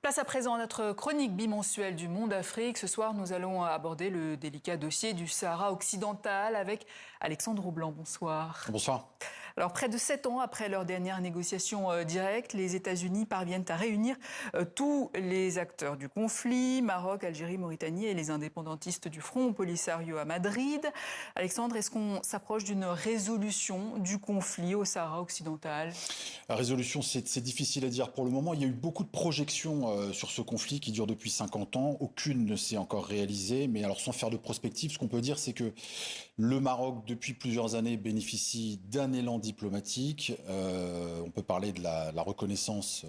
Place à présent à notre chronique bimensuelle du Monde Afrique. Ce soir, nous allons aborder le délicat dossier du Sahara occidental avec Alexandre Roublanc. Bonsoir. Bonsoir. Alors, près de 7 ans après leur dernière négociation directe, les États-Unis parviennent à réunir tous les acteurs du conflit, Maroc, Algérie, Mauritanie et les indépendantistes du Front Polisario à Madrid. Alexandre, est-ce qu'on s'approche d'une résolution du conflit au Sahara occidental? La résolution, c'est difficile à dire pour le moment. Il y a eu beaucoup de projections sur ce conflit qui dure depuis 50 ans. Aucune ne s'est encore réalisée. Mais alors, sans faire de prospective, ce qu'on peut dire, c'est que le Maroc, depuis plusieurs années, bénéficie d'un élan diplomatique. On peut parler de la reconnaissance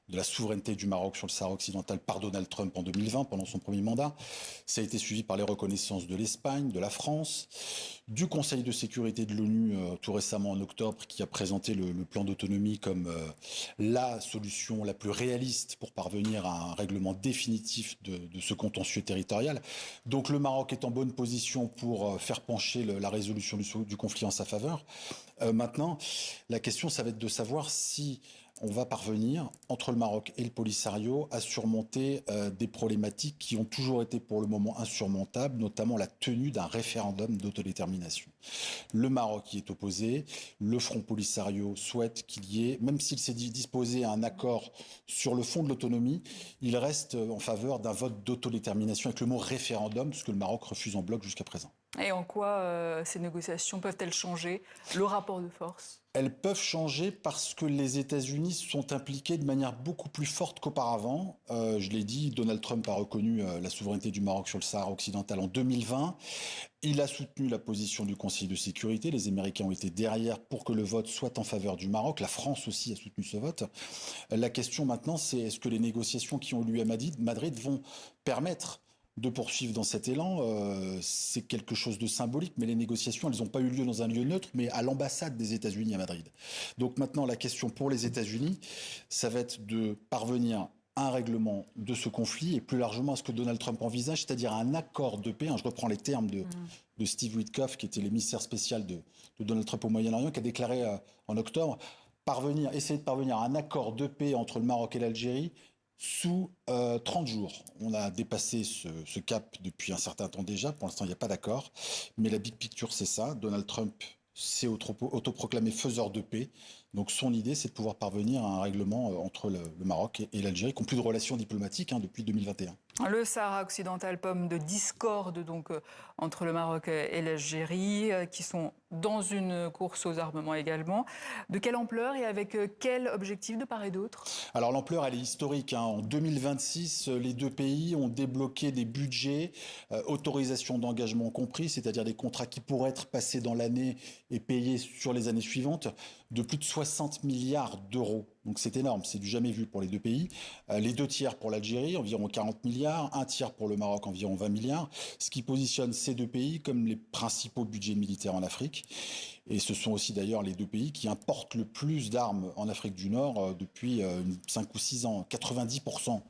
de la souveraineté du Maroc sur le Sahara occidental par Donald Trump en 2020, pendant son premier mandat. Ça a été suivi par les reconnaissances de l'Espagne, de la France, du Conseil de sécurité de l'ONU tout récemment en octobre, qui a présenté le plan d'autonomie comme la solution la plus réaliste pour parvenir à un règlement définitif de ce contentieux territorial. Donc le Maroc est en bonne position pour faire pencher la résolution du conflit en sa faveur. Maintenant, la question, ça va être de savoir si on va parvenir, entre le Maroc et le Polisario, à surmonter des problématiques qui ont toujours été pour le moment insurmontables, notamment la tenue d'un référendum d'autodétermination. Le Maroc y est opposé, le Front Polisario souhaite qu'il y ait, même s'il s'est disposé à un accord sur le fond de l'autonomie, il reste en faveur d'un vote d'autodétermination avec le mot référendum, ce que le Maroc refuse en bloc jusqu'à présent. Et en quoi ces négociations peuvent-elles changer le rapport de force ? Elles peuvent changer parce que les États-Unis sont impliqués de manière beaucoup plus forte qu'auparavant. Je l'ai dit, Donald Trump a reconnu la souveraineté du Maroc sur le Sahara occidental en 2020. Il a soutenu la position du Conseil de sécurité. Les Américains ont été derrière pour que le vote soit en faveur du Maroc. La France aussi a soutenu ce vote. La question maintenant, c'est est-ce que les négociations qui ont eu lieu à Madrid vont permettre de poursuivre dans cet élan. C'est quelque chose de symbolique, mais les négociations, elles n'ont pas eu lieu dans un lieu neutre, mais à l'ambassade des États-Unis à Madrid. Donc maintenant, la question pour les États-Unis, ça va être de parvenir à un règlement de ce conflit et plus largement à ce que Donald Trump envisage, c'est-à-dire un accord de paix. Je reprends les termes de Steve Witkoff, qui était l'émissaire spécial de Donald Trump au Moyen-Orient, qui a déclaré en octobre essayer de parvenir à un accord de paix entre le Maroc et l'Algérie sous 30 jours. On a dépassé ce cap depuis un certain temps déjà. Pour l'instant, il n'y a pas d'accord. Mais la big picture, c'est ça. Donald Trump s'est autoproclamé faiseur de paix. Donc son idée, c'est de pouvoir parvenir à un règlement entre le Maroc et l'Algérie, qui n'ont plus de relations diplomatiques depuis 2021. Le Sahara occidental, pomme de discorde donc entre le Maroc et l'Algérie, qui sont dans une course aux armements également. De quelle ampleur et avec quel objectif de part et d'autre? Alors l'ampleur, elle est historique. En 2026, les deux pays ont débloqué des budgets, autorisations d'engagement compris, c'est-à-dire des contrats qui pourraient être passés dans l'année et payés sur les années suivantes, de plus de 60 milliards d'euros. Donc c'est énorme, c'est du jamais vu pour les deux pays. Les deux tiers pour l'Algérie, environ 40 milliards, un tiers pour le Maroc, environ 20 milliards, ce qui positionne ces deux pays comme les principaux budgets militaires en Afrique. Et ce sont aussi d'ailleurs les deux pays qui importent le plus d'armes en Afrique du Nord depuis 5 ou 6 ans. 90%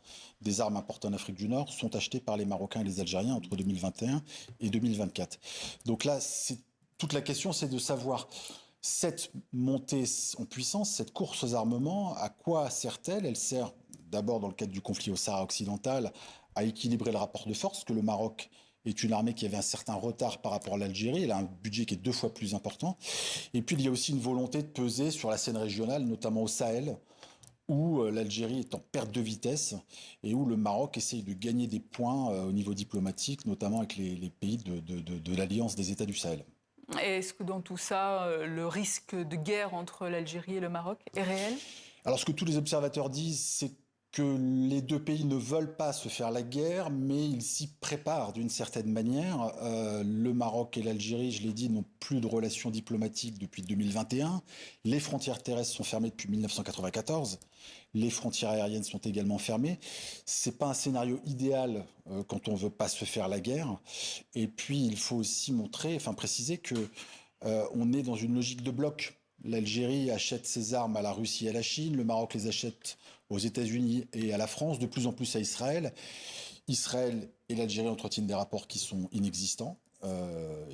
des armes importées en Afrique du Nord sont achetées par les Marocains et les Algériens entre 2021 et 2024. Donc là, toute la question, c'est de savoir cette montée en puissance, cette course aux armements, à quoi sert-elle? Elle sert d'abord dans le cadre du conflit au Sahara occidental à équilibrer le rapport de force, que le Maroc est une armée qui avait un certain retard par rapport à l'Algérie. Elle a un budget qui est 2 fois plus important. Et puis il y a aussi une volonté de peser sur la scène régionale, notamment au Sahel, où l'Algérie est en perte de vitesse et où le Maroc essaye de gagner des points au niveau diplomatique, notamment avec les pays de l'Alliance des États du Sahel. Est-ce que dans tout ça, le risque de guerre entre l'Algérie et le Maroc est réel? Alors ce que tous les observateurs disent, c'est que les deux pays ne veulent pas se faire la guerre, mais ils s'y préparent d'une certaine manière. Le Maroc et l'Algérie, je l'ai dit, n'ont plus de relations diplomatiques depuis 2021. Les frontières terrestres sont fermées depuis 1994. Les frontières aériennes sont également fermées. C'est pas un scénario idéal quand on veut pas se faire la guerre. Et puis il faut aussi préciser que on est dans une logique de bloc. L'Algérie achète ses armes à la Russie et à la Chine, le Maroc les achète aux États-Unis et à la France, de plus en plus à Israël. Israël et l'Algérie entretiennent des rapports qui sont inexistants.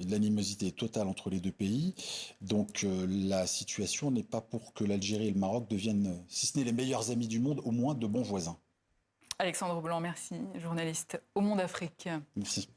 L'animosité est totale entre les deux pays. Donc la situation n'est pas pour que l'Algérie et le Maroc deviennent, si ce n'est les meilleurs amis du monde, au moins de bons voisins. Alexandre Blanc, merci, journaliste au Monde Afrique. Merci.